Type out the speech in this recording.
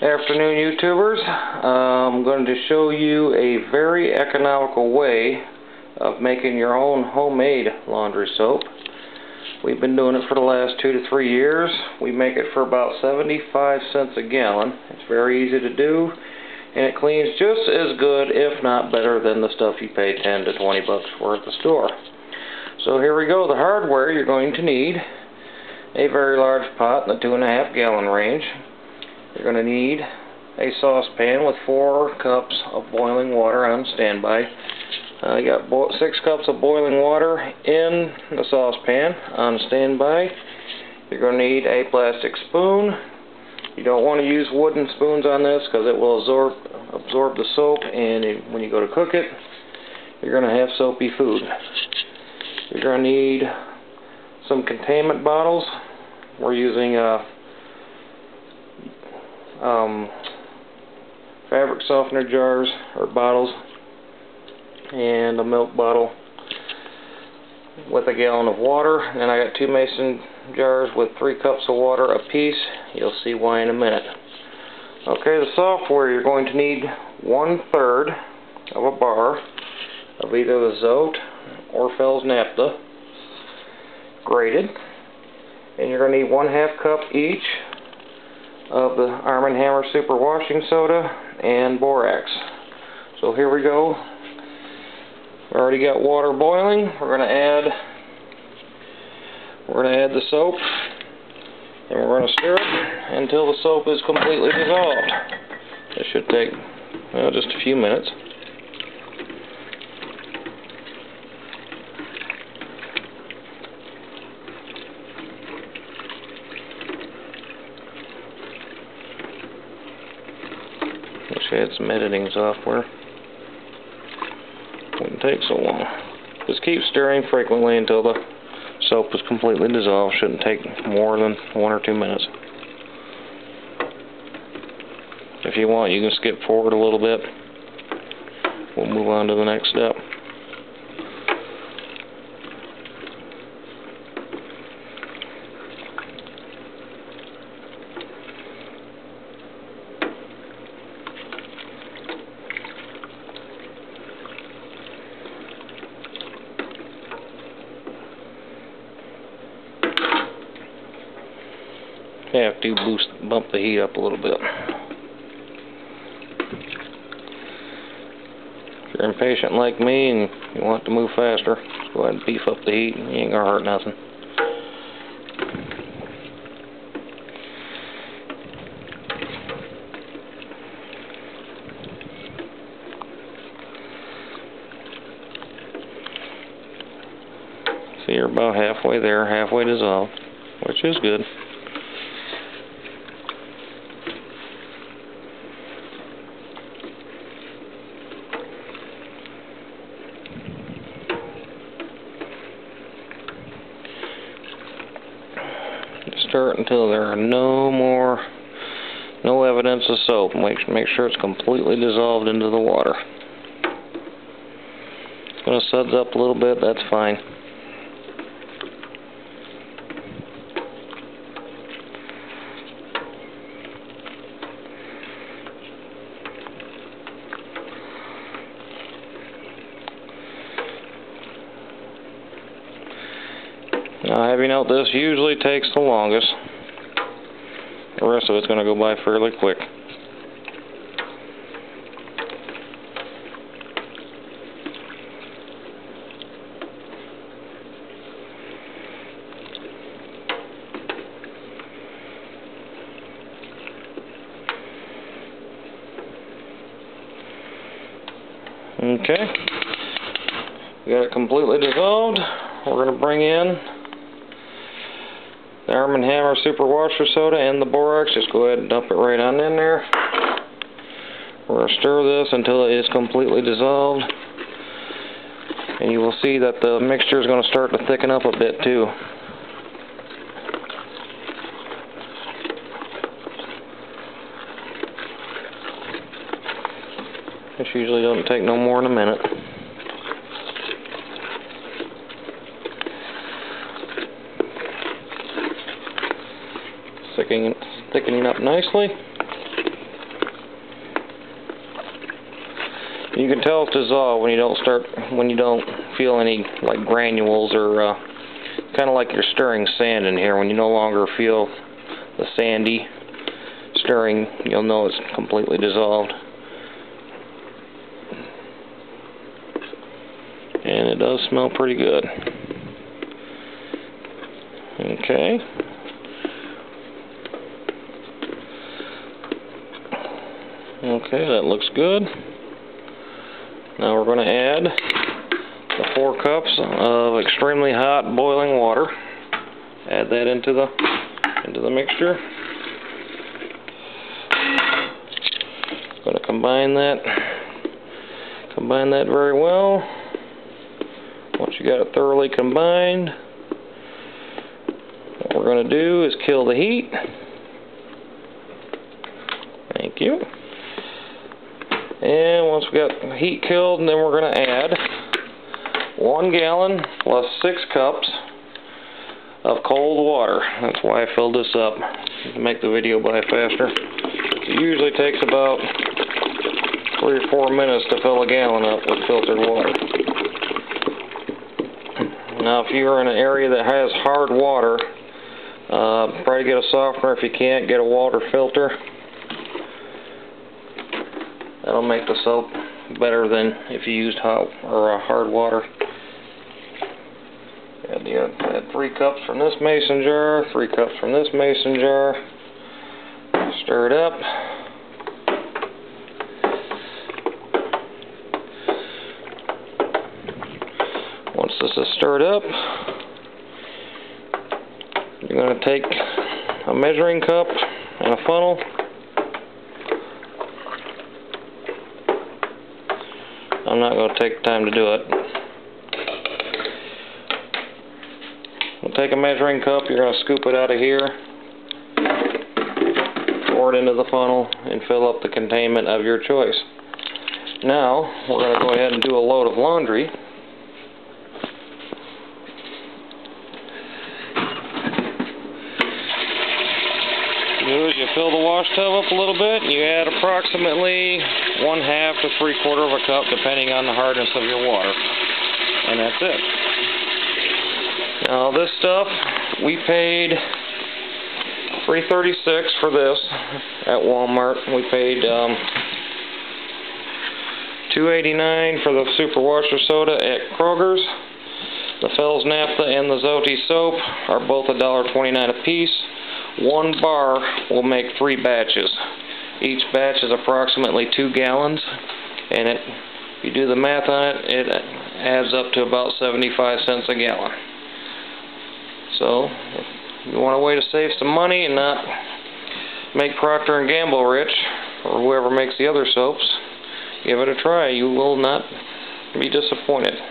Afternoon, YouTubers. I'm going to show you a very economical way of making your own homemade laundry soap. We've been doing it for the last 2 to 3 years. We make it for about 75 cents a gallon. It's very easy to do, and it cleans just as good, if not better, than the stuff you pay 10 to 20 bucks for at the store. So here we go. The hardware: you're going to need a very large pot in the 2.5 gallon range. You're going to need a saucepan with 4 cups of boiling water on standby. You got 6 cups of boiling water in the saucepan on standby. You're going to need a plastic spoon. You don't want to use wooden spoons on this because it will absorb the soap, and when you go to cook it, you're going to have soapy food. You're going to need some containment bottles. We're using fabric softener jars or bottles, and a milk bottle with a gallon of water. And I got 2 mason jars with 3 cups of water apiece. You'll see why in a minute. Okay, the software: you're going to need 1/3 of a bar of either the Zote or Fels Naptha, grated, and you're going to need 1/2 cup each of the Arm & Hammer Super Washing Soda and Borax. So here we go. We already got water boiling. We're going to add the soap, and we're going to stir it until the soap is completely dissolved. This should take just a few minutes. Wish I had some editing software. Wouldn't take so long. Just keep stirring frequently until the soap is completely dissolved. Shouldn't take more than 1 or 2 minutes. If you want, you can skip forward a little bit. We'll move on to the next step. Have to bump the heat up a little bit. If you're impatient like me and you want to move faster, go ahead and beef up the heat. You ain't gonna hurt nothing. See, you're about halfway there, halfway dissolved, which is good. Stir it until there are no evidence of soap. Make sure it's completely dissolved into the water. It's going to suds up a little bit. That's fine. Now, have you note, this usually takes the longest. The rest of it's going to go by fairly quick. Okay, we got it completely dissolved. We're going to bring in the Arm & Hammer Super Washer Soda and the Borax. Just go ahead and dump it right on in there. We're going to stir this until it is completely dissolved, and you will see that the mixture is going to start to thicken up a bit too. This usually doesn't take no more than a minute. Thickening up nicely. You can tell it's dissolved when you don't feel any like granules or kind of like you're stirring sand in here. When you no longer feel the sandy stirring, you'll know it's completely dissolved. And it does smell pretty good. Okay. Okay, that looks good. Now we're going to add the 4 cups of extremely hot boiling water. Add that into the mixture. Going to combine that very well. Once you got it thoroughly combined, what we're going to do is kill the heat. Thank you. And once we got the heat killed, then we're going to add 1 gallon plus 6 cups of cold water. That's why I filled this up, to make the video by faster. It usually takes about 3 or 4 minutes to fill a gallon up with filtered water. Now if you're in an area that has hard water, try to get a softener. If you can't, get a water filter. That'll make the soap better than if you used hot or hard water. Add 3 cups from this mason jar, 3 cups from this mason jar. Stir it up. Once this is stirred up, you're going to take a measuring cup and a funnel. I'm not going to take time to do it. We'll take a measuring cup, you're going to scoop it out of here, pour it into the funnel, and fill up the containment of your choice. Now, we're going to go ahead and do a load of laundry. You fill the wash tub up a little bit, and you add approximately 1/2 to 3/4 of a cup, depending on the hardness of your water. And that's it. Now this stuff, we paid $3.36 for this at Walmart. We paid $2.89 for the super washer soda at Kroger's. The Fels Naptha and the Zote soap are both $1.29 a piece. 1 bar will make 3 batches. Each batch is approximately 2 gallons, and if you do the math on it, it adds up to about 75 cents a gallon. So, if you want a way to save some money and not make Procter & Gamble rich, or whoever makes the other soaps, give it a try. You will not be disappointed.